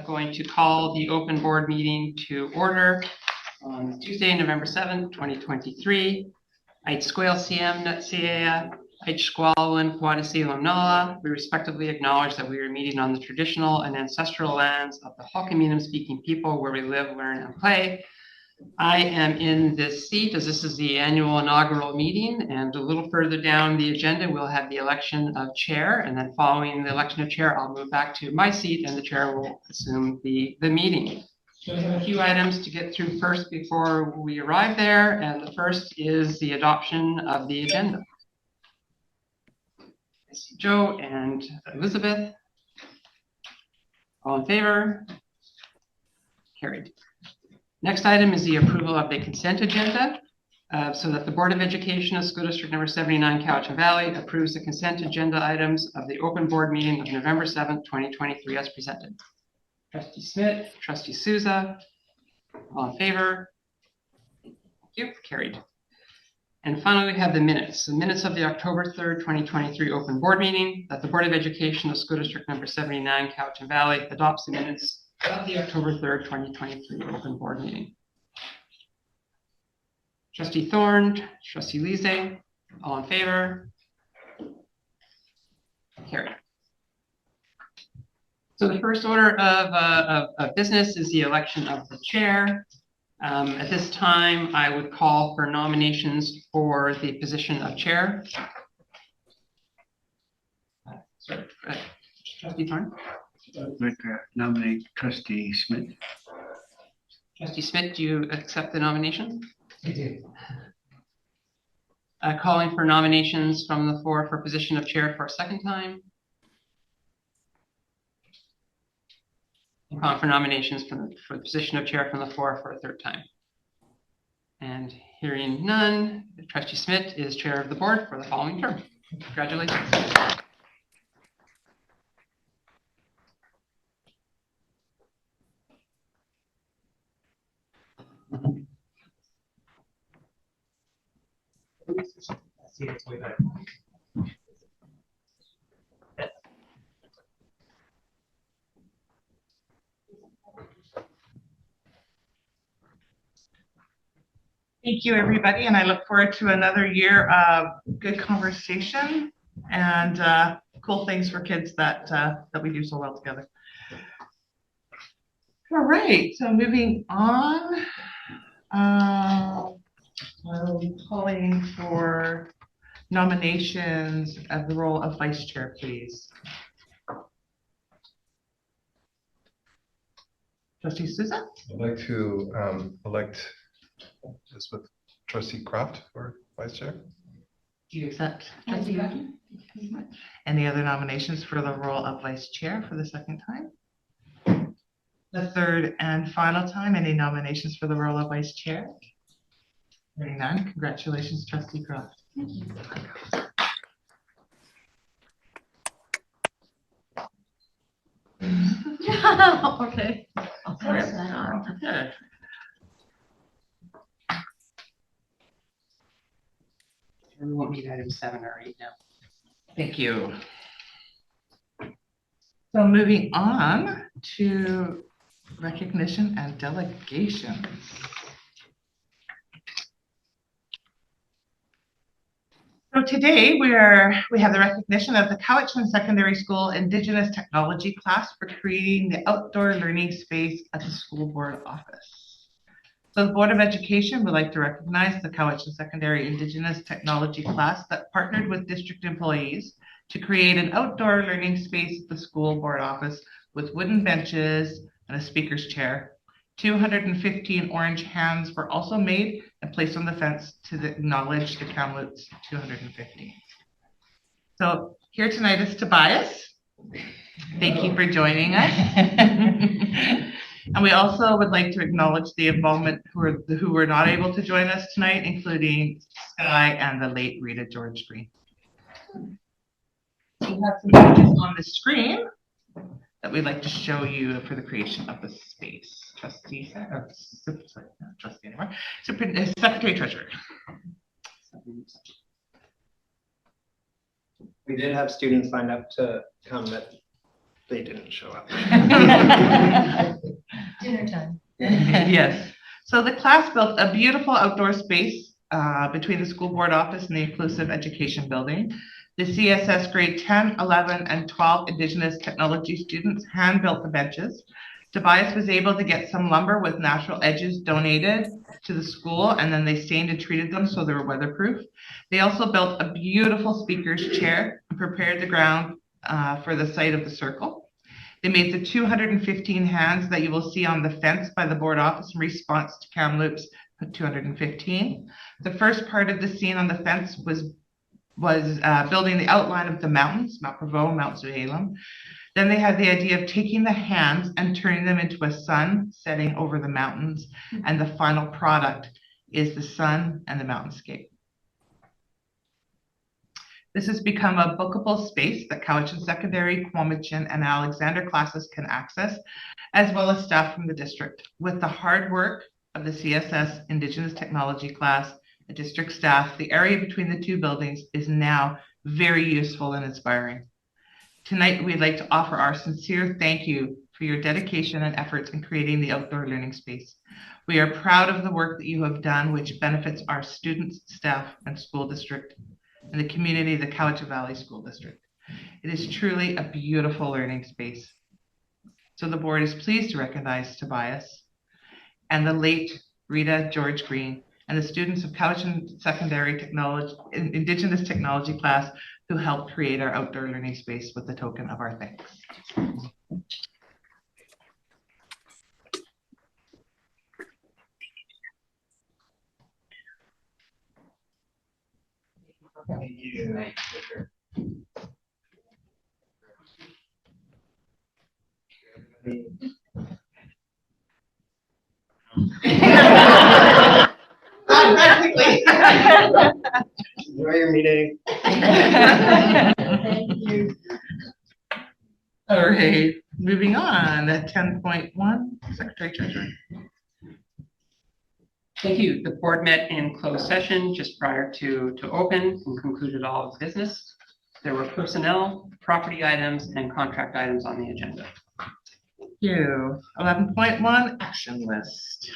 going to call the open board meeting to order on Tuesday, November 7th, 2023. Ait Squale CM Nutsia, Ait Squalwin Quadisilam Nala. We respectively acknowledge that we are meeting on the traditional and ancestral lands of the Halkamenim speaking people where we live, learn, and play. I am in this seat as this is the annual inaugural meeting, and a little further down the agenda we'll have the election of chair, and then following the election of chair I'll move back to my seat and the chair will assume the meeting. So we have a few items to get through first before we arrive there, and the first is the adoption of the agenda. I see Joe and Elizabeth. All in favor? Carried. Next item is the approval of the consent agenda, so that the Board of Education of School District number 79 Cowichan Valley approves the consent agenda items of the open board meeting of November 7th, 2023 as presented. Trustee Smith, Trustee Souza, all in favor? Thank you, carried. And finally, we have the minutes of the October 3rd, 2023 open board meeting, that the Board of Education of School District number 79 Cowichan Valley adopts the minutes of the October 3rd, 2023 open board meeting. Trustee Thorne, Trustee Lise, all in favor? Carried. So the first order of business is the election of the chair. At this time, I would call for nominations for the position of chair. Trustee Thorne? I'd like to nominate Trustee Smith. Trustee Smith, do you accept the nomination? I do. Calling for nominations from the floor for position of chair for a second time. Calling for nominations for the position of chair from the floor for a third time. And hearing none, Trustee Smith is chair of the board for the following term. Congratulations. Thank you, everybody, and I look forward to another year of good conversation and cool things for kids that we do so well together. All right, so moving on, I'm calling for nominations of the role of vice chair, please. Trustee Souza? I'd like to elect Elizabeth Trustee Croft for vice chair. Do you accept? Any other nominations for the role of vice chair for the second time? The third and final time, any nominations for the role of vice chair? Hearing none, congratulations, Trustee Croft. Thank you. Okay. I'll pass that on. Okay. We won't need item 7 or 8 now. Thank you. So moving on to recognition and delegations. So today we have the recognition of the Cowichan Secondary School Indigenous Technology class for creating the outdoor learning space at the school board office. So the Board of Education would like to recognize the Cowichan Secondary Indigenous Technology class that partnered with district employees to create an outdoor learning space at the school board office with wooden benches and a speaker's chair. 215 orange hands were also made and placed on the fence to acknowledge the Kamloops 215. So here tonight is Tobias. Thank you for joining us. And we also would like to acknowledge the involvement who were not able to join us tonight, including Sky and the late Rita George Green. We have some images on the screen that we'd like to show you for the creation of the space. Trustee, sorry, not trustee anymore. Secretary Treasurer. We did have students sign up to come that They didn't show up. Dinner time. Yes. So the class built a beautiful outdoor space between the school board office and the Inclusive Education Building. The CSS grade 10, 11, and 12 Indigenous technology students hand-built the benches. Tobias was able to get some lumber with natural edges donated to the school, and then they stained and treated them so they were weatherproof. They also built a beautiful speaker's chair and prepared the ground for the site of the circle. They made the 215 hands that you will see on the fence by the board office in response to Kamloops 215. The first part of the scene on the fence was building the outline of the mountains, Mount Provo, Mount Zuhalem. Then they had the idea of taking the hands and turning them into a sun setting over the mountains. And the final product is the sun and the mountainscape. This has become a bookable space that Cowichan Secondary, Quamachin, and Alexander classes can access, as well as staff from the district. With the hard work of the CSS Indigenous Technology class, the district staff, the area between the two buildings is now very useful and inspiring. Tonight, we'd like to offer our sincere thank you for your dedication and efforts in creating the outdoor learning space. We are proud of the work that you have done, which benefits our students, staff, and school district, and the community of the Cowichan Valley School District. It is truly a beautiful learning space. So the board is pleased to recognize Tobias and the late Rita George Green and the students of Cowichan Secondary Technology, Indigenous Technology class who helped create our outdoor learning space with the token of our thanks. Enjoy your meeting. Thank you. All right, moving on at 10.1, Secretary Treasurer. Thank you. The board met in closed session just prior to open and concluded all of business. There were personnel, property items, and contract items on the agenda. Thank you. 11.1, action list.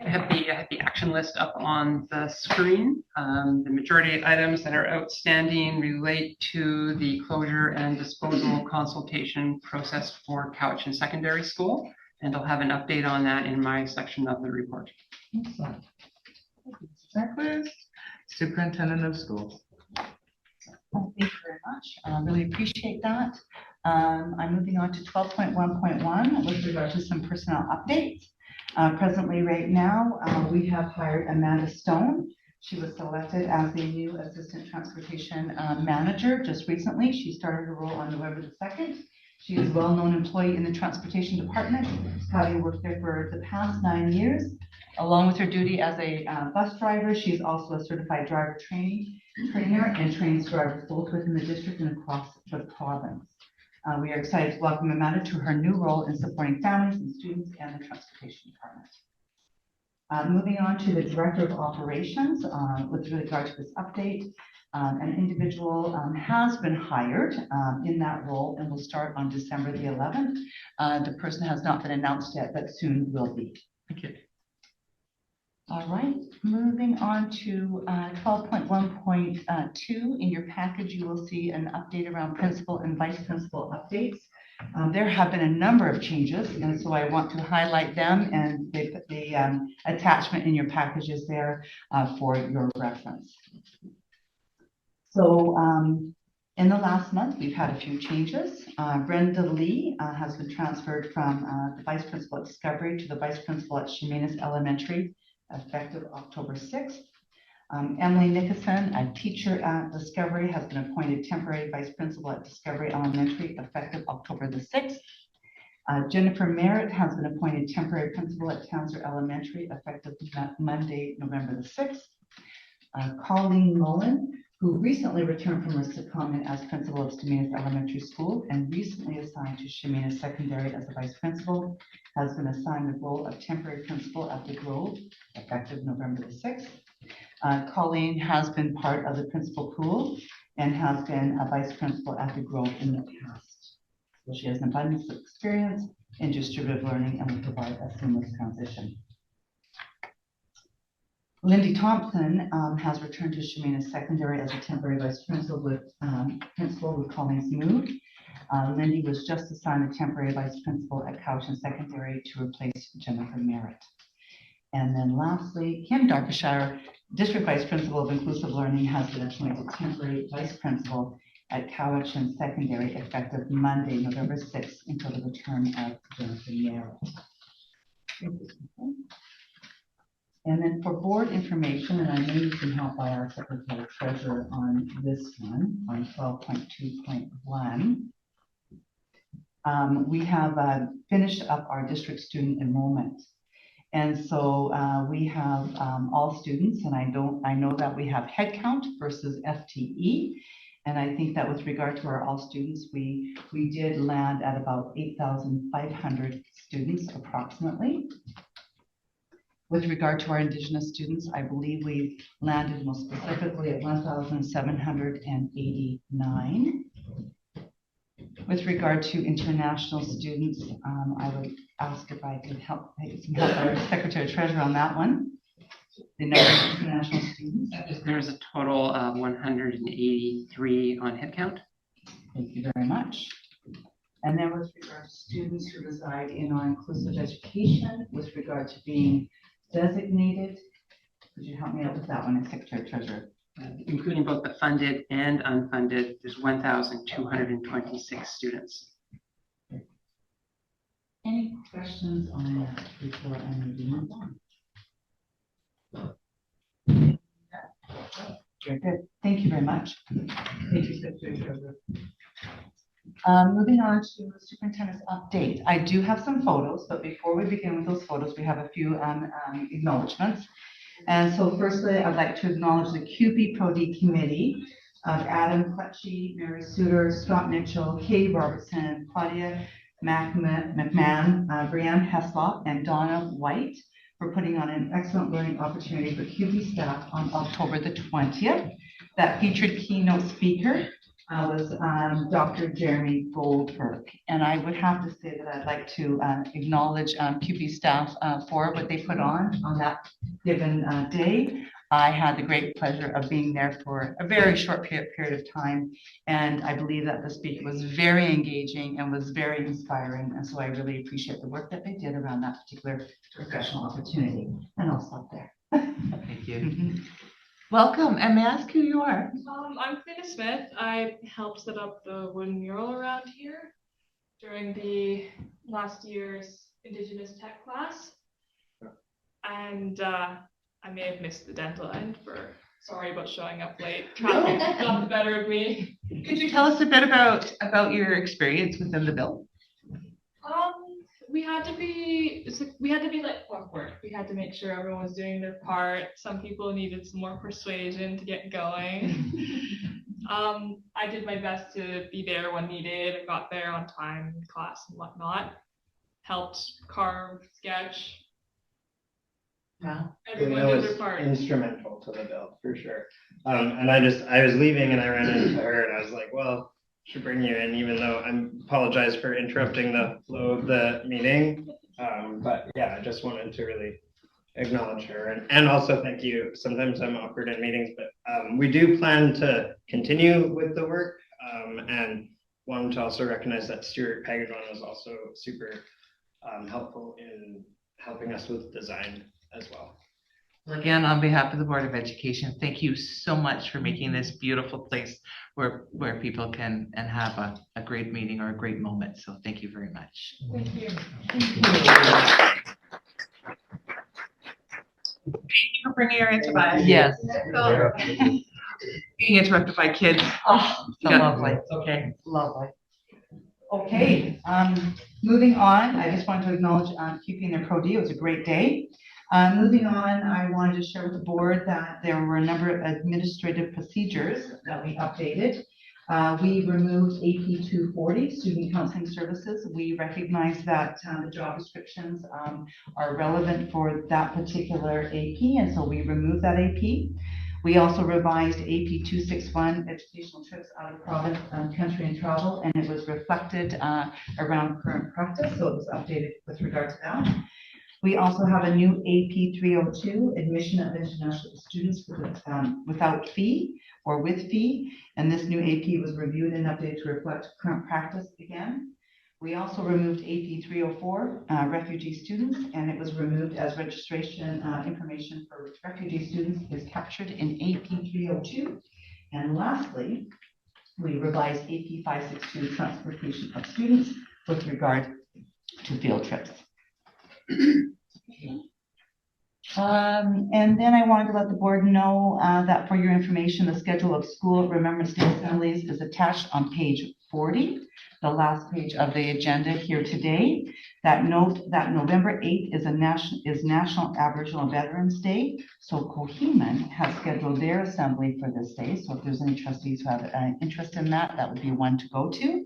I have the action list up on the screen. The majority of items that are outstanding relate to the closure and disposal consultation process for Cowichan Secondary School, and I'll have an update on that in my section of the report. Excellent. Checklist, Superintendent of Schools. Thank you very much. Really appreciate that. I'm moving on to 12.1.1 with regard to some personnel updates. Presently, right now, we have hired Amanda Stone. She was selected as the new Assistant Transportation Manager just recently. She started her role on November the 2nd. She is a well-known employee in the Transportation Department, having worked there for the past 9 years. Along with her duty as a bus driver, she is also a certified driver trainer and trains drivers both within the district and across the province. We are excited to welcome Amanda to her new role in supporting families and students and the Transportation Department. Moving on to the Director of Operations, with regard to this update, an individual has been hired in that role and will start on December the 11th. The person has not been announced yet, but soon will be. Okay. All right, moving on to 12.1.2. In your package, you will see an update around principal and vice principal updates. There have been a number of changes, and so I want to highlight them, and they put the attachment in your packages there for your reference. So in the last month, we've had a few changes. Brenda Lee has been transferred from the vice principal at Discovery to the vice principal at Chemainus Elementary, effective October 6th. Emily Nicholson, a teacher at Discovery, has been appointed temporary vice principal at Discovery Elementary, effective October the 6th. Jennifer Merritt has been appointed temporary principal at Townsend Elementary effective Monday, November the 6th. Colleen Mullen, who recently returned from her secondment as principal of Staminas Elementary School and recently assigned to Staminas Secondary as the vice principal, has been assigned the role of temporary principal at the Grove effective November the 6th. Colleen has been part of the principal pool and has been a vice principal at the Grove in the past. So she has an abundance of experience in distributed learning and will provide a seamless transition. Lindy Thompson has returned to Staminas Secondary as a temporary vice principal with Colleen's move. Lindy was just assigned a temporary vice principal at Cowichan Secondary to replace Jennifer Merritt. And then lastly, Kim Darbyshire, district vice principal of inclusive learning, has been appointed temporary vice principal at Cowichan Secondary effective Monday, November 6th, until the return of Jennifer Merritt. And then for board information, and I know you can help by our secretary treasurer on this one, on 12.2.1. We have finished up our district student enrollment. And so we have all students, and I know that we have headcount versus FTE. And I think that with regard to our all students, we did land at about 8,500 students approximately. With regard to our Indigenous students, I believe we landed most specifically at 1,789. With regard to international students, I would ask if I could help our Secretary Treasurer on that one. The number of international students. There's a total of 183 on headcount. Thank you very much. And then with regard to students who reside in our inclusive education, with regard to being designated, could you help me out with that one, Secretary Treasurer? Including both the funded and unfunded, there's 1,226 students. Any questions on that before I move on? Very good. Thank you very much. Thank you, Secretary Treasurer. Moving on to the superintendent's update. I do have some photos, but before we begin with those photos, we have a few acknowledgements. And so firstly, I'd like to acknowledge the QP Pro-D committee of Adam Clutchy, Mary Suter, Scott Mitchell, Katie Robertson, Claudia McMahon, Brianne Heslop, and Donna White for putting on an excellent learning opportunity for QP staff on October the 20th. That featured keynote speaker was Dr. Jeremy Goldberg. And I would have to say that I'd like to acknowledge QP staff for what they put on that given day. I had the great pleasure of being there for a very short period of time. And I believe that the speaker was very engaging and was very inspiring. And so I really appreciate the work that they did around that particular professional opportunity. And I'll stop there. Thank you. Welcome, and may I ask who you are? I'm Fina Smith. I helped set up the wooden mural around here during the last year's Indigenous Tech class. And I may have missed the deadline sorry about showing up late. Traffic got the better of me. Could you tell us a bit about your experience within the bill? We had to be like clockwork. We had to make sure everyone was doing their part. Some people needed some more persuasion to get going. I did my best to be there when needed. I got there on time in class and whatnot. Helped carve, sketch. Wow. Everyone did their part. Instrumental to the bill for sure. And I was leaving and I ran into her and I was like, well, should bring you in, even though I apologize for interrupting the flow of the meeting. But yeah, I just wanted to really acknowledge her and also thank you. Sometimes I'm awkward in meetings, but we do plan to continue with the work and wanted to also recognize that Stuart Pagadon was also super helpful in helping us with design as well. Again, on behalf of the Board of Education, thank you so much for making this beautiful place where people can have a great meeting or a great moment. So thank you very much. Thank you. Thank you for bringing her into my yes. Being interrupted by kids. Oh, so lovely. Okay. Lovely. Okay. Moving on, I just wanted to acknowledge keeping their pro diem. It was a great day. Moving on, I wanted to share with the board that there were a number of administrative procedures that we updated. We removed AP 240, Student Counseling Services. We recognize that the job descriptions are relevant for that particular AP, and so we removed that AP. We also revised AP 261, Educational Trips Out of Province, Country and Travel, and it was reflected around current practice, so it was updated with regard to that. We also have a new AP 302, Admission of International Students without fee or with fee, and this new AP was reviewed and updated to reflect current practice again. We also removed AP 304, refugee students, and it was removed as registration information for refugee students is captured in AP 302. And lastly, we revised AP 562, transportation of students with regard to field trips. And then I wanted to let the board know that for your information, the schedule of school Remembrance Day assemblies is attached on page 40, the last page of the agenda here today. That note that November 8th is National Aboriginal Veterans Day. So Coheman has scheduled their assembly for this day. So if there's any trustees who have an interest in that, that would be one to go to.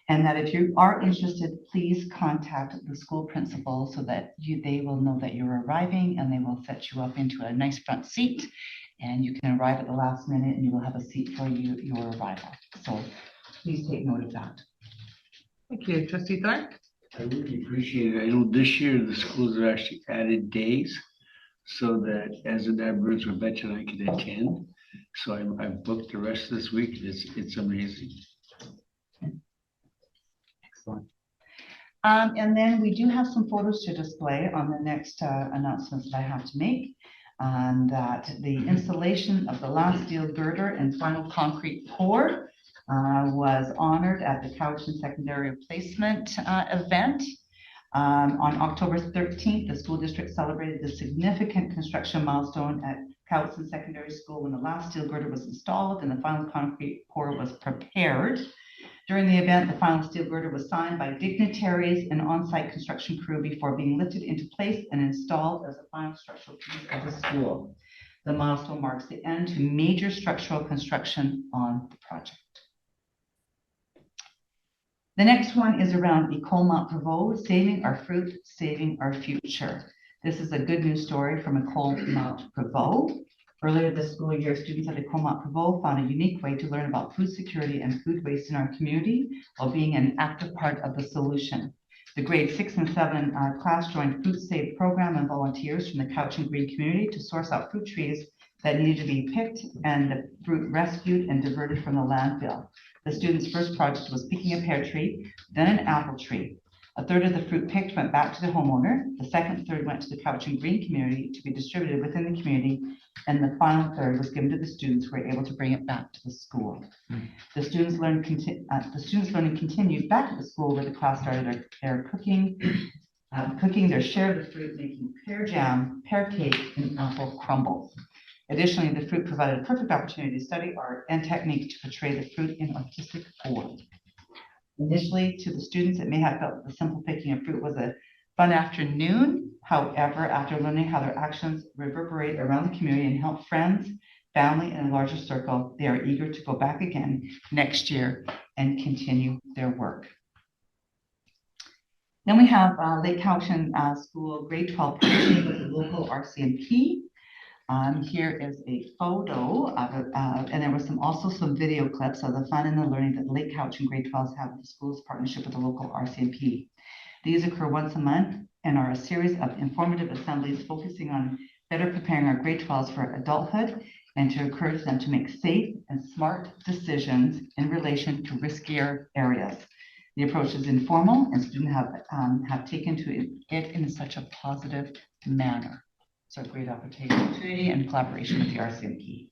And that if you are interested, please contact the school principal so that they will know that you're arriving, and they will set you up into a nice front seat, and you can arrive at the last minute and you will have a seat for your arrival. So please take note of that. Thank you, Trustee Thorpe. I really appreciate it. I know this year the schools have actually added days so that as an Aboriginal veteran I can attend. So I've booked the rest of this week. It's amazing. Excellent. And then we do have some photos to display on the next announcements that I have to make. And that the installation of the last steel girder and final concrete pour was honored at the Cowichan Secondary Replacement event. On October 13th, the school district celebrated the significant construction milestone at Cowichan Secondary School when the last steel girder was installed and the final concrete pour was prepared. During the event, the final steel girder was signed by dignitaries and on-site construction crew before being lifted into place and installed as the final structural piece of the school. The milestone marks the end to major structural construction on the project. The next one is around Ecole Mont Prevost, saving our fruit, saving our future. This is a good news story from Ecole Mont Prevost. Earlier this school year, students at Ecole Mont Prevost found a unique way to learn about food security and food waste in our community while being an active part of the solution. The grade 6 and 7 class joined Fruit Save program and volunteers from the Cowichan Green community to source out fruit trees that needed to be picked and the fruit rescued and diverted from the landfill. The students' first project was picking a pear tree, then an apple tree. A third of the fruit picked went back to the homeowner. The second third went to the Cowichan Green community to be distributed within the community, and the final third was given to the students who were able to bring it back to the school. The students' learning continued back at the school where the class started their cooking their share of the fruit, making pear jam, pear cake, and apple crumbles. Additionally, the fruit provided a perfect opportunity to study art and technique to portray the fruit in artistic form. Initially, to the students, it may have felt that the simple picking of fruit was a fun afternoon. However, after learning how their actions reverberate around the community and help friends, family, and a larger circle, they are eager to go back again next year and continue their work. Then we have Lake Cowichan School grade 12 partnership with the local RCMP. Here is a photo of it, and there was also some video clips of the fun and the learning that Lake Cowichan grade 12s have with the school's partnership with the local RCMP. These occur once a month and are a series of informative assemblies focusing on better preparing our grade 12s for adulthood and to encourage them to make safe and smart decisions in relation to riskier areas. The approach is informal and students have taken to it in such a positive manner. So a great opportunity and collaboration with the RCMP.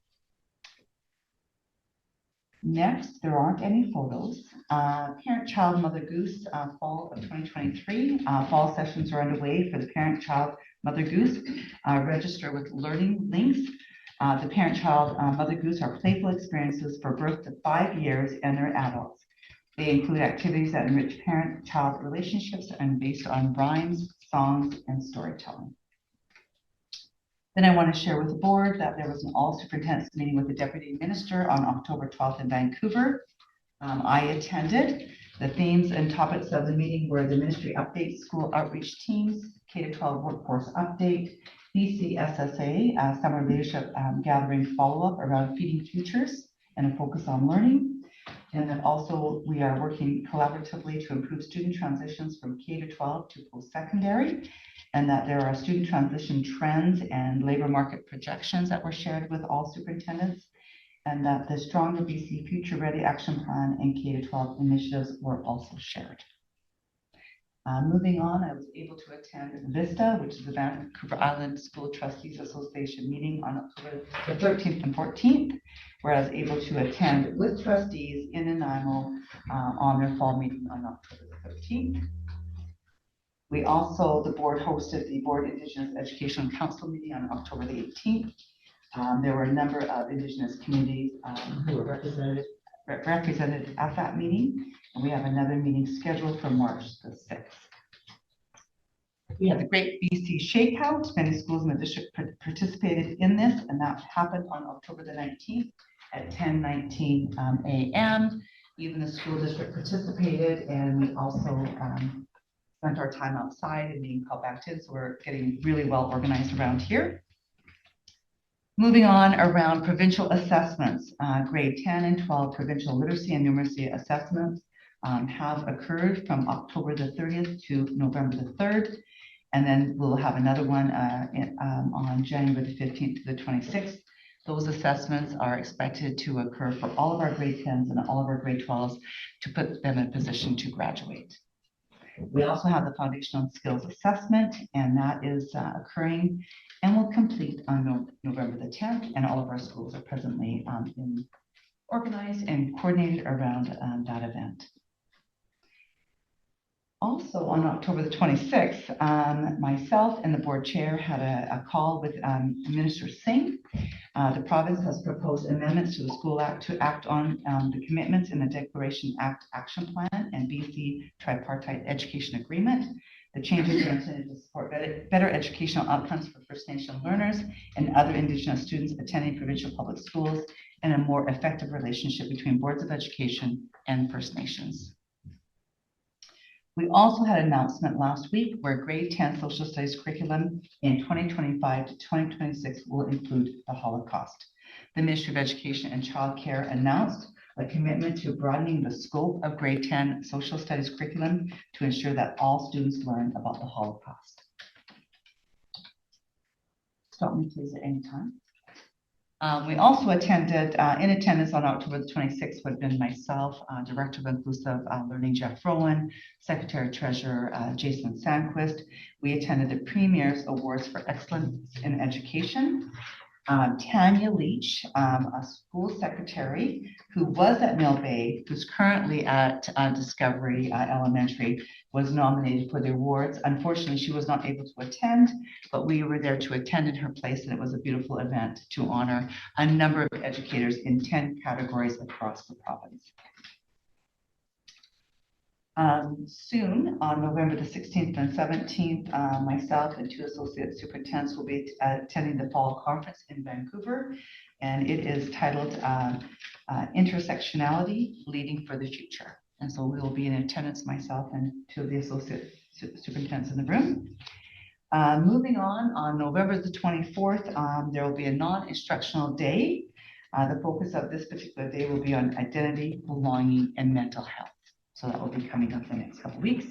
Next, there aren't any photos. Parent-Child Mother Goose fall of 2023. Fall sessions are underway for the Parent-Child Mother Goose. Register with learning links. The Parent-Child Mother Goose are playful experiences for birth to 5 years and their adults. They include activities that enrich parent-child relationships and based on rhymes, songs, and storytelling. Then I want to share with the board that there was an all superintendents meeting with the deputy minister on October 12th in Vancouver. I attended. The themes and topics of the meeting were the ministry update, school outreach teams, K-12 workforce update, BCSSA, summer leadership gathering follow-up around feeding futures and a focus on learning. And then also we are working collaboratively to improve student transitions from K-12 to post-secondary, and that there are student transition trends and labor market projections that were shared with all superintendents, and that the Stronger BC Future Ready Action Plan and K-12 initiatives were also shared. Moving on, I was able to attend VISTA, which is the Vancouver Island School Trustees Association meeting on October the 13th and 14th, where I was able to attend with trustees in Nanaimo on their fall meeting on October the 13th. We also, the board hosted the Board Indigenous Education Council meeting on October the 18th. There were a number of Indigenous communities who were represented at that meeting, and we have another meeting scheduled for March the 6th. We had the Great BC Shakeout. Many schools in the district participated in this, and that happened on October the 19th at 10:19 a.m. Even the school district participated, and we also spent our time outside and being called back in, so we're getting really well organized around here. Moving on around provincial assessments, grade 10 and 12 provincial literacy and numeracy assessments have occurred from October the 30th to November the 3rd. And then we'll have another one on January the 15th to the 26th. Those assessments are expected to occur for all of our grade 10s and all of our grade 12s to put them in a position to graduate. We also have the foundational skills assessment, and that is occurring and will complete on November the 10th, and all of our schools are presently organized and coordinated around that event. Also on October the 26th, myself and the board chair had a call with Minister Singh. The province has proposed amendments to the School Act to act on the commitments in the Declaration Act Action Plan and BC Tripartite Education Agreement. The changes are intended to support better educational outcomes for First Nation learners and other Indigenous students attending provincial public schools, and a more effective relationship between boards of education and First Nations. We also had an announcement last week where grade 10 social studies curriculum in 2025 to 2026 will include the Holocaust. The Ministry of Education and Childcare announced a commitment to broadening the scope of grade 10 social studies curriculum to ensure that all students learn about the Holocaust. Stop me please at any time. We also attended, in attendance on October the 26th would have been myself, Director of Inclusive Learning Jeff Rowan, Secretary Treasurer Jason Sandquist. We attended the Premier's Awards for Excellence in Education. Tanya Leach, a school secretary who was at Mill Bay, who's currently at Discovery Elementary, was nominated for the awards. Unfortunately, she was not able to attend, but we were there to attend in her place, and it was a beautiful event to honor a number of educators in 10 categories across the province. Soon, on November the 16th and 17th, myself and 2 associate superintendents will be attending the fall conference in Vancouver, and it is titled Intersectionality, Leading for the Future. And so we will be in attendance, myself and 2 of the associate superintendents in the room. Moving on November the 24th, there will be a non-instructional day. The focus of this particular day will be on identity, belonging, and mental health. So that will be coming up the next couple of weeks.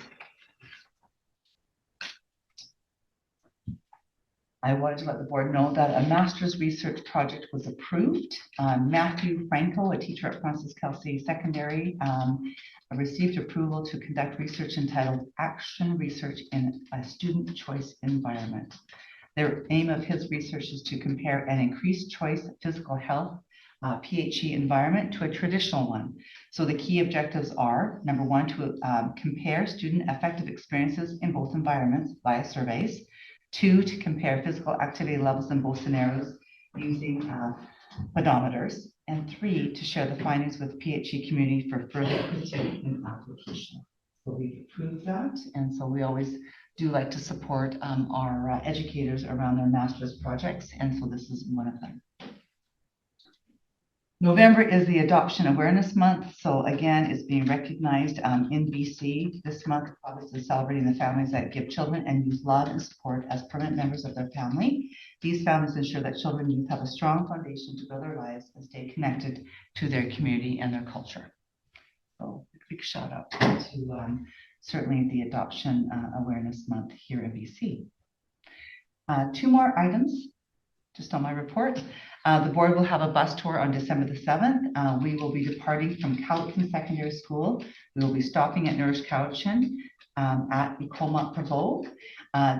I wanted to let the board know that a master's research project was approved. Matthew Franco, a teacher at Francis Kelsey Secondary, received approval to conduct research entitled Action Research in a Student Choice Environment. The aim of his research is to compare an increased choice physical health PHE environment to a traditional one. So the key objectives are, number 1, to compare student affective experiences in both environments via surveys. 2, to compare physical activity levels in both scenarios using pedometers, and 3, to share the findings with PHE community for further critique and application. So we approved that, and so we always do like to support our educators around their master's projects, and so this is one of them. November is the Adoption Awareness Month. So again, it's being recognized in BC this month. The province is celebrating the families that give children and youth love and support as permanent members of their family. These families ensure that children and youth have a strong foundation to build their lives and stay connected to their community and their culture. So a big shout out to certainly the Adoption Awareness Month here in BC. 2 more items just on my report. The board will have a bus tour on December the 7th. We will be departing from Cowichan Secondary School. We will be stopping at Nourish Cowichan at Ecolmont Prevost.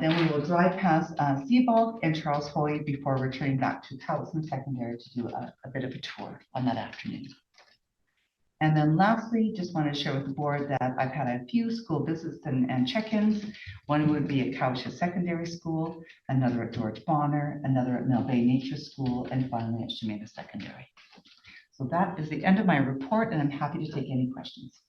Then we will drive past Seabold and Charles Hoy before returning back to Cowichan Secondary to do a bit of a tour on that afternoon. And then lastly, just want to share with the board that I've had a few school visits and check-ins. One would be at Cowichan Secondary School, another at George Bonner, another at Mill Bay Nature School, and finally at Shemina Secondary. So that is the end of my report, and I'm happy to take any questions.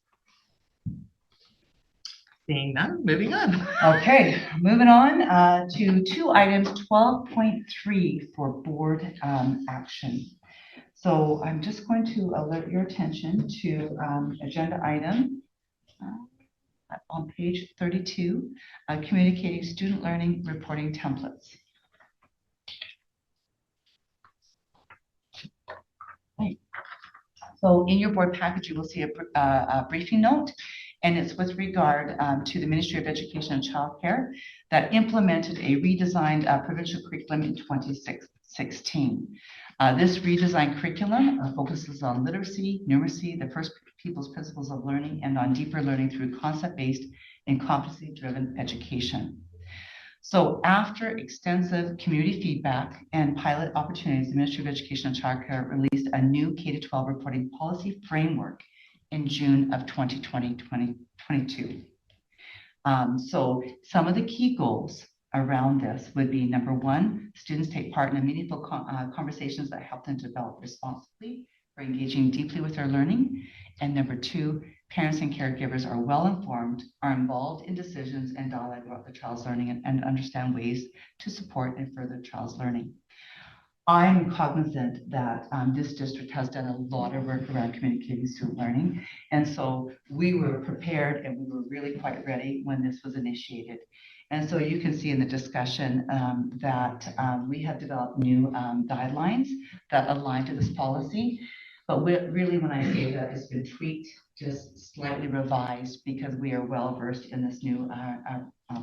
Seeing none, moving on. Okay, moving on to 2 items, 12.3 for board action. So I'm just going to alert your attention to agenda item on page 32, communicating student learning reporting templates. Okay. So in your board package, you will see a briefing note, and it's with regard to the Ministry of Education and Childcare that implemented a redesigned provincial curriculum in 2016. This redesigned curriculum focuses on literacy, numeracy, the first people's principles of learning, and on deeper learning through concept-based and competency-driven education. So after extensive community feedback and pilot opportunities, the Ministry of Education and Childcare released a new K-12 reporting policy framework in June of 2022. So some of the key goals around this would be, number 1, students take part in meaningful conversations that help them develop responsibly for engaging deeply with their learning. And number 2, parents and caregivers are well informed, are involved in decisions and dialogue about the child's learning and understand ways to support and further the child's learning. I'm cognizant that this district has done a lot of work around communicating student learning. And so we were prepared and we were really quite ready when this was initiated. And so you can see in the discussion that we have developed new guidelines that align to this policy. But really, when I say that, it's been tweaked, just slightly revised, because we are well versed in this new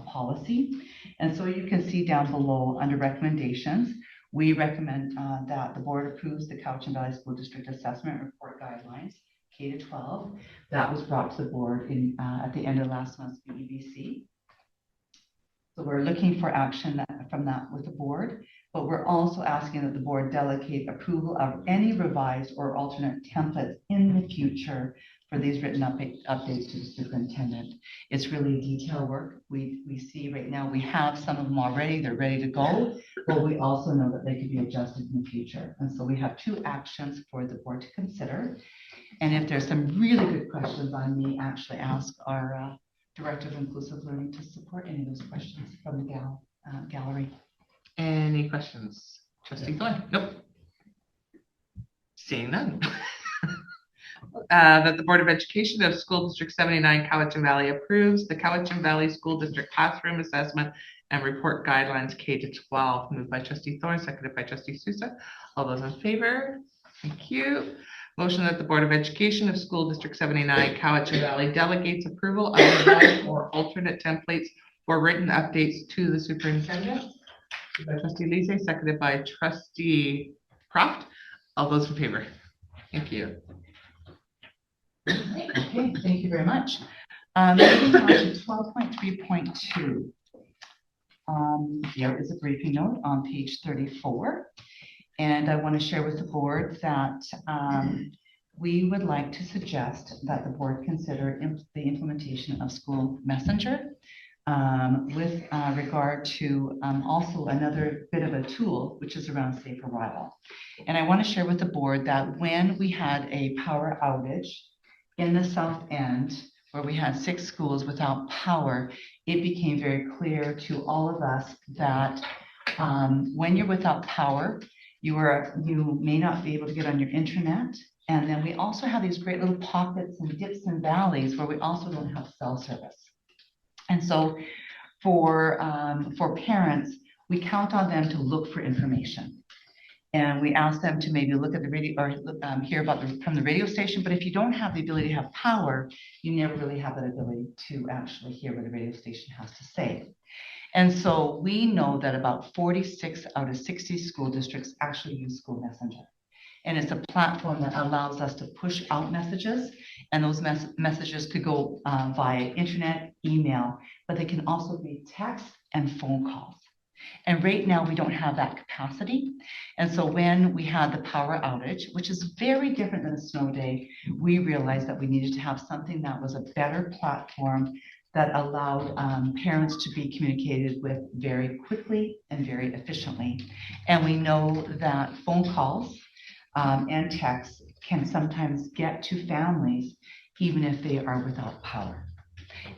policy. And so you can see down below under recommendations, we recommend that the board approves the Cowichan Valley School District Assessment Report Guidelines, K-12. That was brought to the board in, at the end of last month's BEBC. So we're looking for action from that with the board, but we're also asking that the board delegate approval of any revised or alternate templates in the future for these written updates to the superintendent. It's really detailed work. We see right now, we have some of them already, they're ready to go, but we also know that they could be adjusted in the future. And so we have 2 actions for the board to consider. And if there's some really good questions, I may actually ask our Director of Inclusive Learning to support any of those questions from the gallery. Any questions? Trustee Thorne? Nope. Seeing none. That the Board of Education of School District 79 Cowichan Valley approves the Cowichan Valley School District Classroom Assessment and Report Guidelines K-12. Moved by Trustee Thorne, seconded by Trustee Sousa. All those in favor? Thank you. Motion that the Board of Education of School District 79 Cowichan Valley delegates approval of revised or alternate templates for written updates to the superintendent. Moved by Trustee Lise, seconded by Trustee Croft. All those in favor? Thank you. Okay, thank you very much. Moving on to 12.3.2. There is a briefing note on page 34. And I want to share with the board that we would like to suggest that the board consider the implementation of School Messenger. with regard to also another bit of a tool, which is around safe arrival. And I want to share with the board that when we had a power outage in the South End, where we had 6 schools without power, it became very clear to all of us that when you're without power, you may not be able to get on your internet. And then we also have these great little pockets and dips and valleys where we also don't have cell service. And so for parents, we count on them to look for information. And we ask them to maybe look at the radio or hear about from the radio station. But if you don't have the ability to have power, you never really have that ability to actually hear what the radio station has to say. And so we know that about 46 out of 60 school districts actually use School Messenger. And it's a platform that allows us to push out messages, and those messages could go via internet, email, but they can also be text and phone calls. And right now we don't have that capacity. And so when we had the power outage, which is very different than a snow day, we realized that we needed to have something that was a better platform that allowed parents to be communicated with very quickly and very efficiently. And we know that phone calls and texts can sometimes get to families even if they are without power.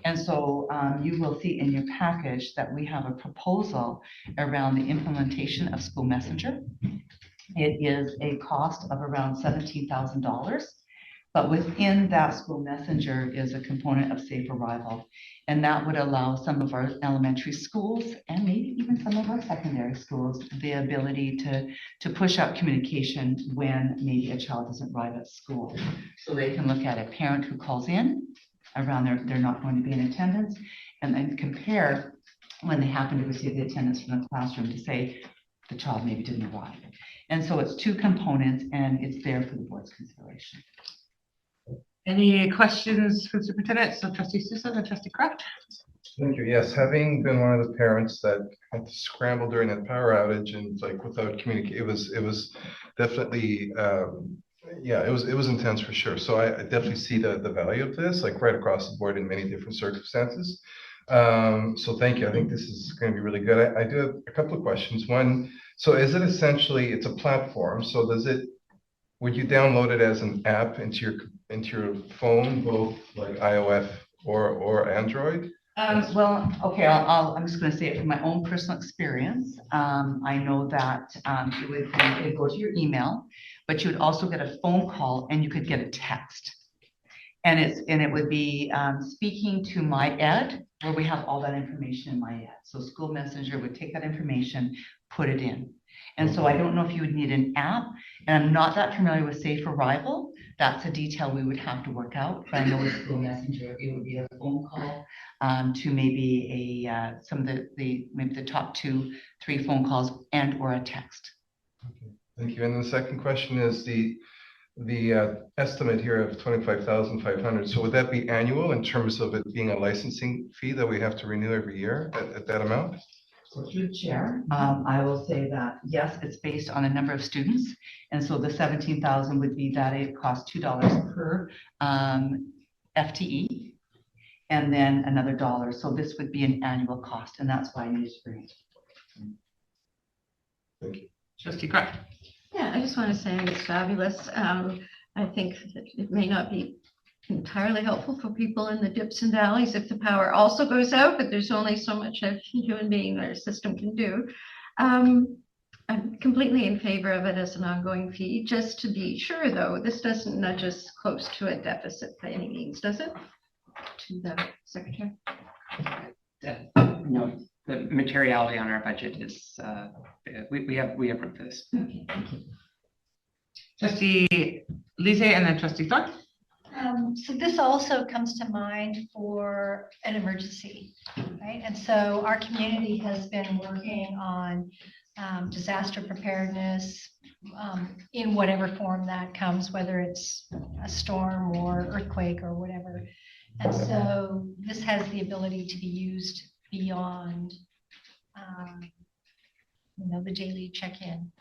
And so you will see in your package that we have a proposal around the implementation of School Messenger. It is a cost of around $17,000, but within that School Messenger is a component of safe arrival. And that would allow some of our elementary schools and maybe even some of our secondary schools the ability to push out communication when maybe a child doesn't arrive at school. So they can look at a parent who calls in around they're not going to be in attendance, and then compare when they happen to receive the attendance from the classroom to say the child maybe didn't arrive. And so it's 2 components, and it's there for the board's consideration. Any questions for the superintendent? So trustee Sousa and trustee Kraft. Thank you. Yes, having been one of the parents that had to scramble during that power outage and like without communicate, it was definitely yeah, it was intense for sure. So I definitely see the value of this, like right across the board in many different circumstances. So thank you. I think this is going to be really good. I do have a couple of questions. One, so is it essentially, it's a platform. So would you download it as an app into your phone, both like iOS or Android? Well, okay, I'm just going to say it from my own personal experience. I know that it would go to your email, but you would also get a phone call and you could get a text. And it would be speaking to My Ed, where we have all that information in My Ed. So School Messenger would take that information, put it in. And so I don't know if you would need an app, and I'm not that familiar with Safe Arrival. That's a detail we would have to work out, but I know with School Messenger, it would be a phone call to maybe some of maybe the top 2-3 phone calls and or a text. Okay, thank you. And the second question is the estimate here of 25,500. So would that be annual in terms of it being a licensing fee that we have to renew every year at that amount? So through the chair, I will say that, yes, it's based on a number of students. And so the 17,000 would be that it costs $2 per FTE, and then another $1. So this would be an annual cost, and that's why I needed to bring it. Thank you. Trustee Kraft. Yeah, I just want to say it's fabulous. I think that it may not be entirely helpful for people in the dips and valleys if the power also goes out, but there's only so much a human being or a system can do. I'm completely in favor of it as an ongoing fee. Just to be sure, though, this doesn't nudge us close to a deficit by any means, does it? To the secretary. No, the materiality on our budget is we have room for this. Okay, thank you. Trustee Lise and then trustee Thorpe. So this also comes to mind for an emergency, right? And so our community has been working on disaster preparedness in whatever form that comes, whether it's a storm or earthquake or whatever. And so this has the ability to be used beyond, the daily check-in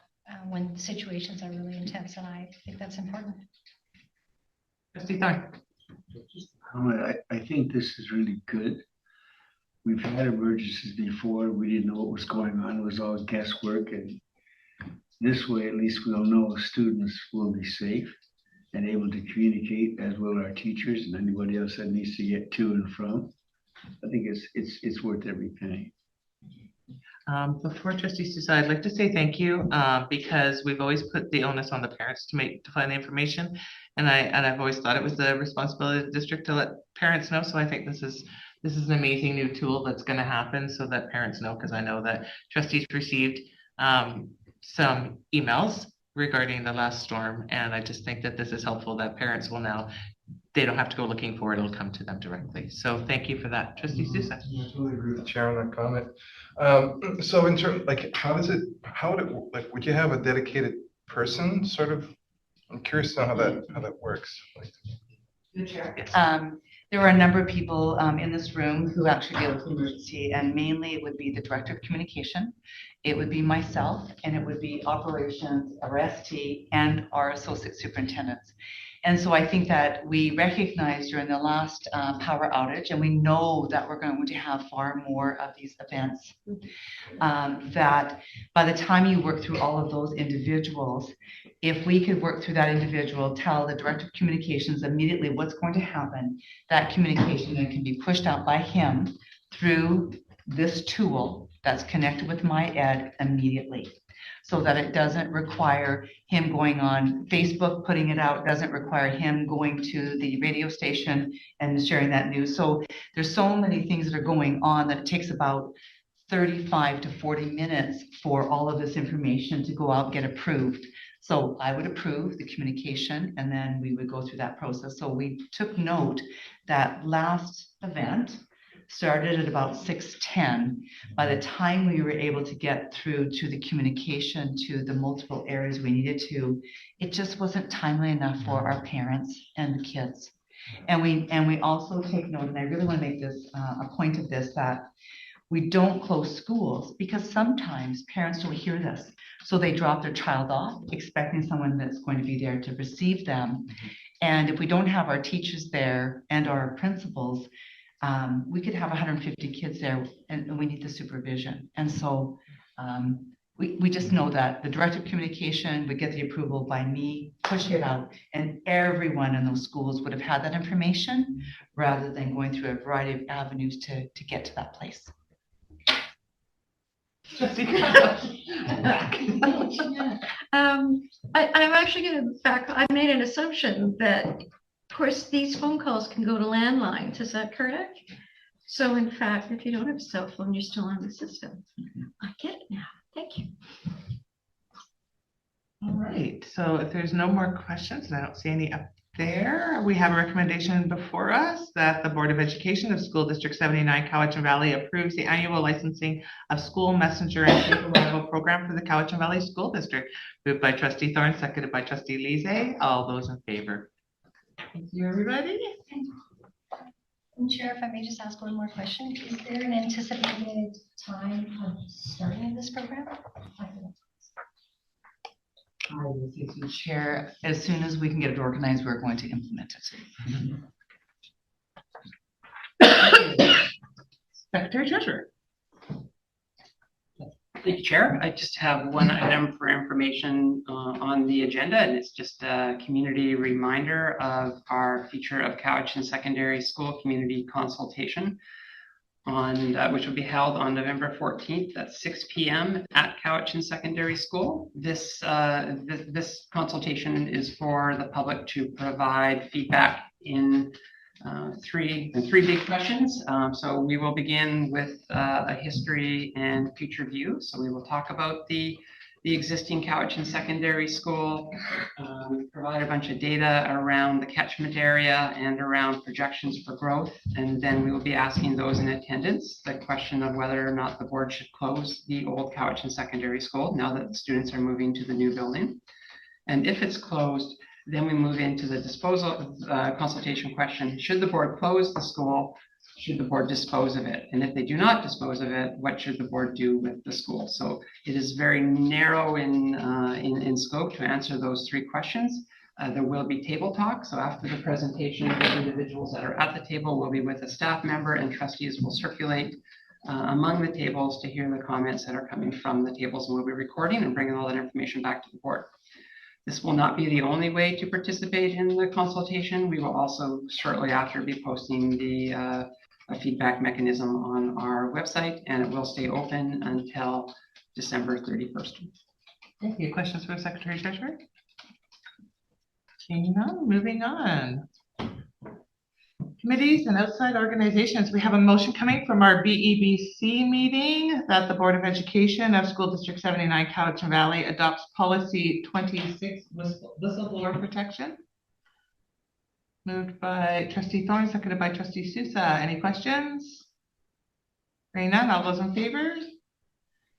when situations are really intense, and I think that's important. Trustee Thorpe. I think this is really good. we've had emergencies before. We didn't know what was going on. It was all guesswork. And this way, at least we'll know students will be safe and able to communicate, as will our teachers and anybody else that needs to get to and from. I think it's worth every penny. Before Trustee Sousa, I'd like to say thank you, because we've always put the onus on the parents to find the information. And I've always thought it was the responsibility of the district to let parents know. So I think this is an amazing new tool that's going to happen so that parents know, because I know that trustees received some emails regarding the last storm. And I just think that this is helpful, that parents will now, they don't have to go looking for it, it'll come to them directly. So thank you for that, Trustee Sousa. I totally agree with the chair on that comment. So in terms, like, how would it, like, would you have a dedicated person sort of? I'm curious to know how that works. The chair. There are a number of people in this room who actually deal with emergency, and mainly it would be the director of communication. It would be myself, and it would be operations, our ST, and our associate superintendents. And so I think that we recognized during the last power outage, and we know that we're going to have far more of these events, that by the time you work through all of those individuals, if we could work through that individual, tell the director of communications immediately what's going to happen, that communication then can be pushed out by him through this tool that's connected with MyEd immediately, so that it doesn't require him going on Facebook, putting it out, doesn't require him going to the radio station and sharing that news. So there's so many things that are going on that it takes about 35 to 40 minutes for all of this information to go out, get approved. So I would approve the communication, and then we would go through that process. So we took note that last event started at about 6:10. By the time we were able to get through to the communication to the multiple areas we needed to, it just wasn't timely enough for our parents and the kids. And we also take note, and I really want to make this a point of this, that we don't close schools because sometimes parents don't hear this. So they drop their child off expecting someone that's going to be there to receive them. And if we don't have our teachers there and our principals, we could have 150 kids there, and we need the supervision. And so we just know that the director of communication would get the approval by me pushing it out, and everyone in those schools would have had that information rather than going through a variety of avenues to get to that place. I'm actually going to I made an assumption that, of course, these phone calls can go to landlines. Is that correct? So in fact, if you don't have a cell phone, you're still on the system. I get it now. Thank you. All right, so if there's no more questions, and I don't see any up there, we have a recommendation before us that the Board of Education of School District 79 Cowichan Valley approves the annual licensing of school messenger and paper arrival program for the Cowichan Valley School District. Moved by Trustee Thorne, seconded by Trustee Lise. All those in favor? Thank you, everybody. And Chair, if I may just ask one more question, is there an anticipated time of starting this program? I will give you chair. As soon as we can get it organized, we're going to implement it. Secretary Treasurer. Thank you, Chair. I just have one item for information on the agenda, and it's just a community reminder of our feature of Cowichan Secondary School community consultation, which will be held on November 14th at 6 p.m. at Cowichan Secondary School. This consultation is for the public to provide feedback in three big questions. So we will begin with a history and future view. So we will talk about the existing Cowichan Secondary School, provide a bunch of data around the catchment area and around projections for growth. And then we will be asking those in attendance the question of whether or not the board should close the old Cowichan Secondary School now that the students are moving to the new building. And if it's closed, then we move into the disposal consultation question. Should the board close the school? Should the board dispose of it? And if they do not dispose of it, what should the board do with the school? So it is very narrow in scope to answer those three questions. There will be table talk, so after the presentation, the individuals that are at the table will be with a staff member, and trustees will circulate among the tables to hear the comments that are coming from the tables, and we'll be recording and bringing all that information back to the board. This will not be the only way to participate in the consultation. We will also shortly after be posting the a feedback mechanism on our website, and it will stay open until December 31st. Thank you. Questions for the Secretary Treasurer? Seeing none, moving on. Committees and outside organizations. We have a motion coming from our BEBC meeting that the Board of Education of School District 79 Cowichan Valley adopts policy 26 whistleblower protection. Moved by Trustee Thorne, seconded by Trustee Sousa. Any questions? Hearing none, all those in favor?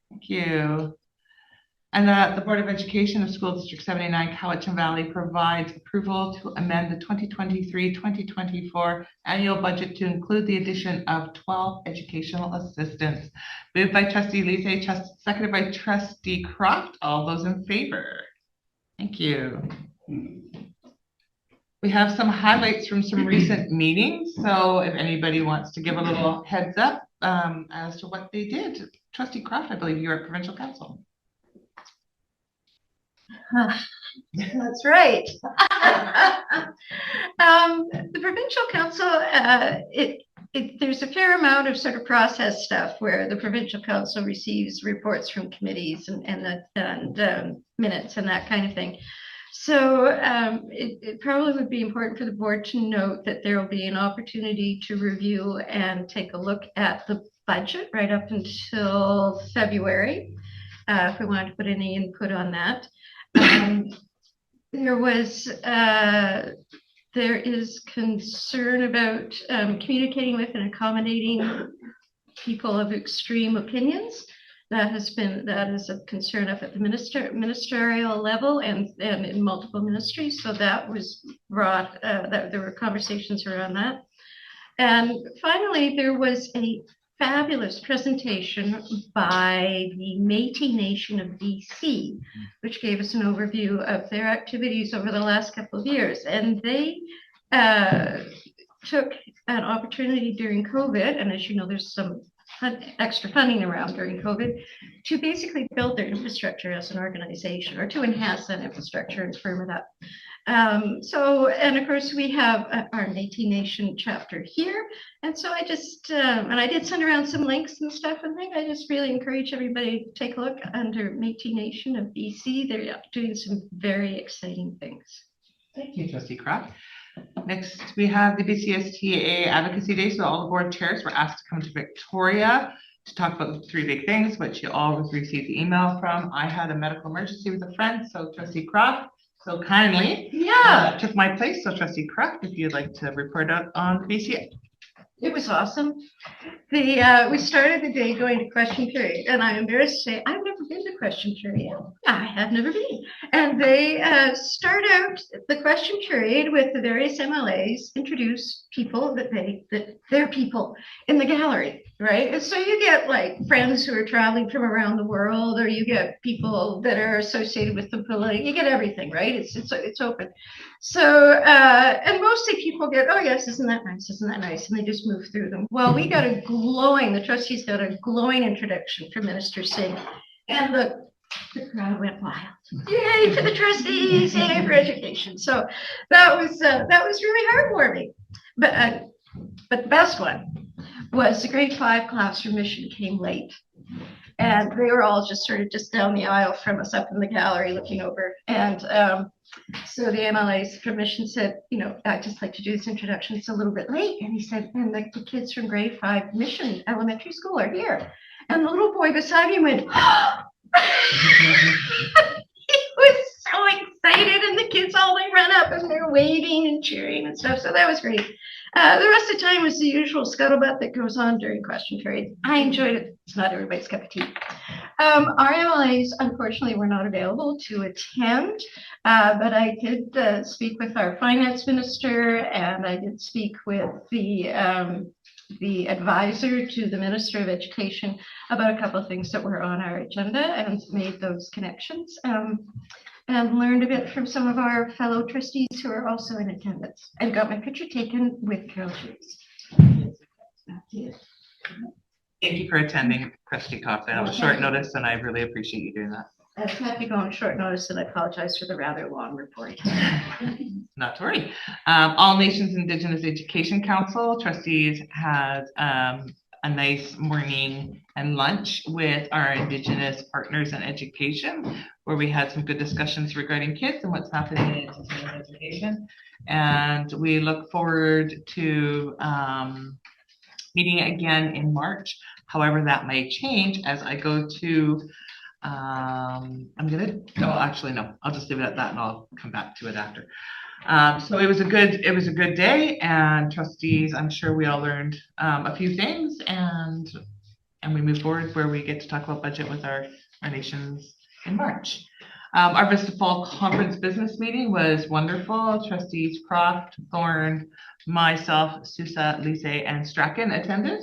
Thank you. And that the Board of Education of School District 79 Cowichan Valley provides approval to amend the 2023-2024 annual budget to include the addition of 12 educational assistants. Moved by Trustee Lise, seconded by Trustee Croft. All those in favor? Thank you. We have some highlights from some recent meetings. So if anybody wants to give a little heads up as to what they did. Trustee Croft, I believe you're at Provincial Council. That's right. The Provincial Council, there's a fair amount of sort of process stuff where the Provincial Council receives reports from committees and minutes and that kind of thing. So it probably would be important for the board to note that there will be an opportunity to review and take a look at the budget right up until February, if we wanted to put any input on that. There is concern about communicating with and accommodating people of extreme opinions. That is a concern up at the ministerial level and in multiple ministries. So that was brought, that there were conversations around that. And finally, there was a fabulous presentation by the Métis Nation of BC, which gave us an overview of their activities over the last couple of years. And they took an opportunity during COVID, and as you know, there's some extra funding around during COVID, to basically build their infrastructure as an organization, or to enhance that infrastructure and firm it up. And of course we have our Métis Nation chapter here. And so I just, and I did send around some links and stuff, and I just really encourage everybody to take a look under Métis Nation of BC. They're doing some very exciting things. Thank you, Trustee Croft. Next, we have the BCSTA Advocacy Day. So all the board chairs were asked to come to Victoria to talk about the three big things, which you all received the email from. I had a medical emergency with a friend, so Trustee Croft so kindly took my place. So Trustee Croft, if you'd like to report out on the BCA. It was awesome. We started the day going to question period, and I'm embarrassed to say I've never been to question period. I have never been. And they start out the question period with the various MLAs introduce people that they're people in the gallery, right? And so you get like friends who are traveling from around the world, or you get people that are associated with the political. You get everything, right? It's open. So and mostly people get, oh yes, isn't that nice? Isn't that nice? And they just move through them. Well, we got the trustees got a glowing introduction from Minister Singh, and the crowd went wild. Yay for the trustees! Yay for education! So that was really heartwarming. But the best one was the grade 5 class from Mission came late, and they were all just sort of just down the aisle from us up in the gallery looking over. And so the MLA's permission said, I'd just like to do this introduction. It's a little bit late. And he said, and the kids from grade 5 Mission Elementary School are here. And the little boy beside me went, oh! He was so excited, and the kids all they run up and they're waving and cheering and stuff. So that was great. The rest of the time was the usual scuttlebutt that goes on during question period. I enjoyed it. It's not everybody's cup of tea. Our MLAs, unfortunately, were not available to attend, but I did speak with our finance minister, and I did speak with the advisor to the Minister of Education about a couple of things that were on our agenda, and made those connections. and learned a bit from some of our fellow trustees who are also in attendance, and got my picture taken with Carol Shoes. That's it. Thank you for attending, Trustee Cox. I know it was short notice, and I really appreciate you doing that. I had to go on short notice, and I apologize for the rather long report. Not to worry. All Nations Indigenous Education Council trustees had a nice morning and lunch with our Indigenous partners in education, where we had some good discussions regarding kids and what's happening in Indigenous education. And we look forward to meeting again in March. However, that may change as I go to actually, no, I'll just leave it at that and I'll come back to it after. So it was a good day, and trustees, I'm sure we all learned a few things, and we move forward where we get to talk about budget with our nations in March. Our Vista Fall Conference business meeting was wonderful. Trustees Croft, Thorne, myself, Susa, Lise, and Strachan attended.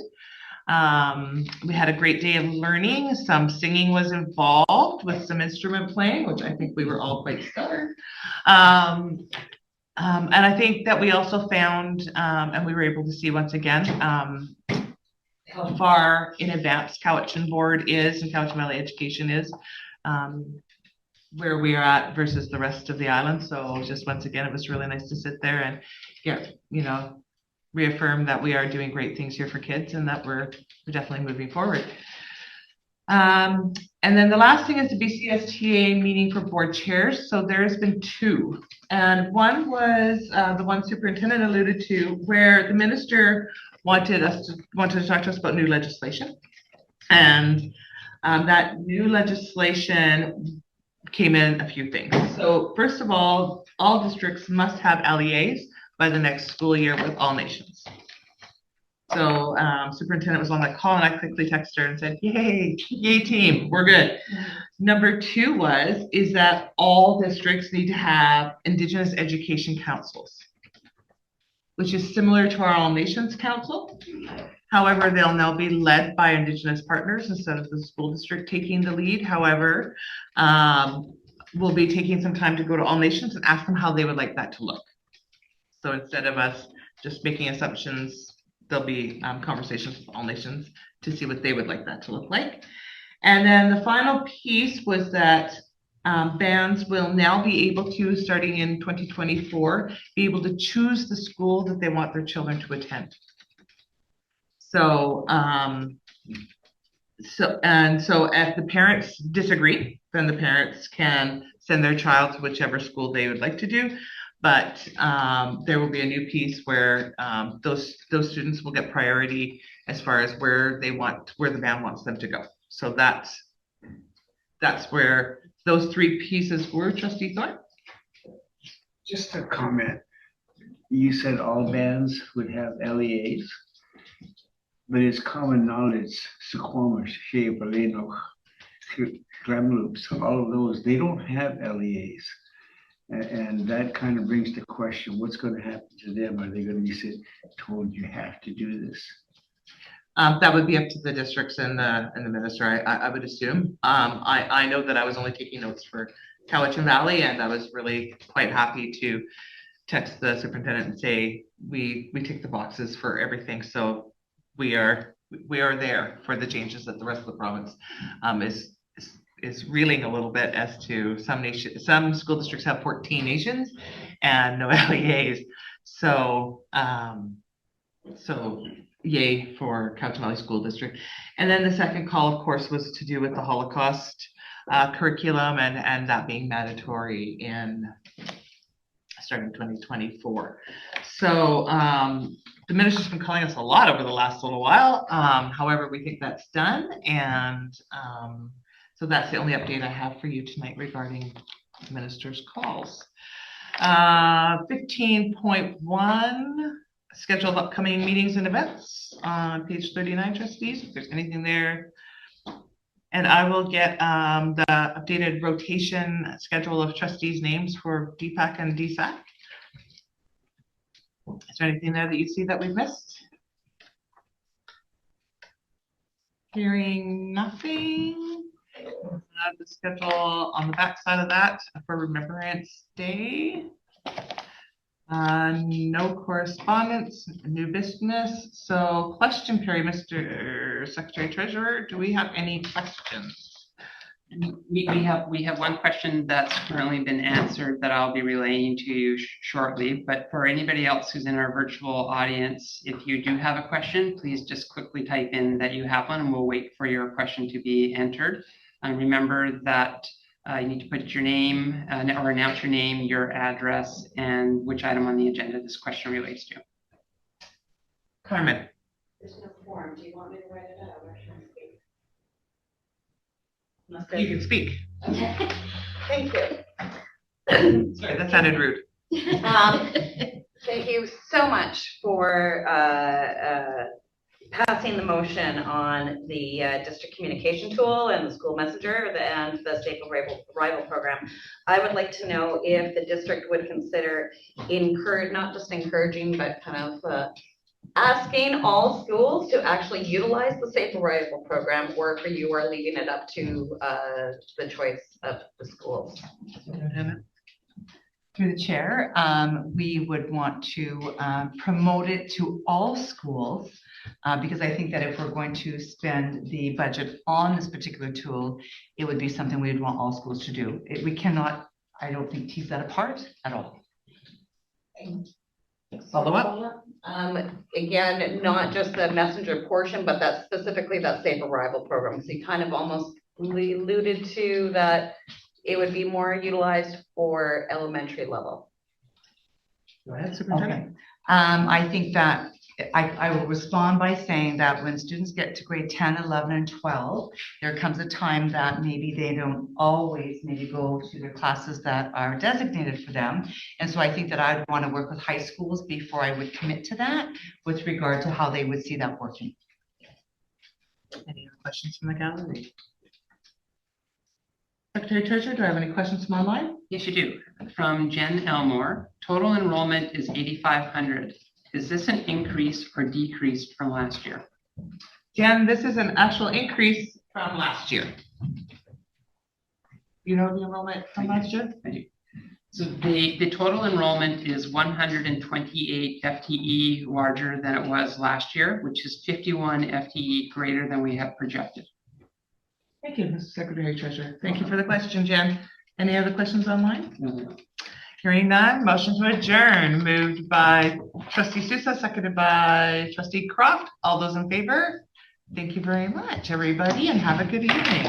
We had a great day of learning. Some singing was involved with some instrument playing, which I think we were all quite stellar. And I think that we also found, and we were able to see once again, how far in advance Cowichan Board is and Cowichan Valley Education is, where we are at versus the rest of the island. So just once again, it was really nice to sit there and get, reaffirm that we are doing great things here for kids and that we're definitely moving forward. And then the last thing is the BCSTA meeting for board chairs. So there's been two, and one was the one superintendent alluded to, where the minister wanted to talk to us about new legislation, and that new legislation came in a few things. So first of all districts must have LEAs by the next school year with all nations. So superintendent was on that call, and I quickly texted her and said, yay team, we're good. Number two is that all districts need to have Indigenous education councils, which is similar to our All Nations Council. However, they'll now be led by Indigenous partners instead of the school district taking the lead. However, we'll be taking some time to go to All Nations and ask them how they would like that to look. So instead of us just making assumptions, there'll be conversations with All Nations to see what they would like that to look like. And then the final piece was that bands will now be able to, starting in 2024, be able to choose the school that they want their children to attend. So, so if the parents disagree, then the parents can send their child to whichever school they would like to do. But there will be a new piece where those students will get priority as far as where the band wants them to go. So that's where those three pieces were. Trustee Thorne? Just a comment. You said all bands would have LEAs, but it's common knowledge, Suquamish, Shea, Baleno, Kamloops, all of those, they don't have LEAs. And that kind of brings the question, what's going to happen to them? Are they going to be told you have to do this? That would be up to the districts and the minister, I would assume. I know that I was only taking notes for Cowichan Valley, and I was really quite happy to text the superintendent and say, we tick the boxes for everything. So we are there for the changes that the rest of the province is reeling a little bit as to some school districts have 14 nations and no LEAs. So yay for Cowichan Valley School District. And then the second call, of course, was to do with the Holocaust curriculum and that being mandatory in starting 2024. So the minister's been calling us a lot over the last little while. However, we think that's done, and so that's the only update I have for you tonight regarding the minister's calls. 15.1, schedule of upcoming meetings and events on page 39, trustees, if there's anything there. And I will get the updated rotation schedule of trustees' names for DPAC and DSAC. Is there anything there that you see that we've missed? Hearing nothing. The schedule on the back side of that for Remembrance Day. No correspondence, new business. So question period, Mr. Secretary Treasurer, do we have any questions? We have one question that's currently been answered that I'll be relaying to you shortly, but for anybody else who's in our virtual audience, if you do have a question, please just quickly type in that you have one and we'll wait for your question to be entered. And remember that you need to put your name or announce your name, your address, and which item on the agenda this question relates to. Carmen. There's no form. Do you want me to write it out or should I speak? You can speak. Okay. Thank you. Sorry, that sounded rude. Thank you so much for passing the motion on the district communication tool and the school messenger and the Safe Arrival program. I would like to know if the district would consider not just encouraging, but kind of asking all schools to actually utilize the Safe Arrival program, or if you are leaving it up to the choice of the schools. Through the chair, we would want to promote it to all schools because I think that if we're going to spend the budget on this particular tool, it would be something we would want all schools to do. We cannot, I don't think, tease that apart at all. Follow up? Again, not just the messenger portion, but that specifically that Safe Arrival program. So you kind of almost alluded to that it would be more utilized for elementary level. Go ahead, Superintendent. Okay. I think that I will respond by saying that when students get to grade 10, 11, and 12, there comes a time that maybe they don't always maybe go to their classes that are designated for them. And so I think that I'd want to work with high schools before I would commit to that with regard to how they would see that working. Any other questions from the gallery? Secretary Treasurer, do I have any questions from online? Yes, you do. From Jen Elmore, total enrollment is 8,500. Is this an increase or decrease from last year? Jen, this is an actual increase from last year. You know the enrollment from last year? I do. So the total enrollment is 128 FTE larger than it was last year, which is 51 FTE greater than we have projected. Thank you, Mr. Secretary Treasurer. Thank you for the question, Jen. Any other questions online? No. Hearing none, motion to adjourn, moved by Trustee Sousa, seconded by Trustee Croft. All those in favor? Thank you very much, everybody, and have a good evening.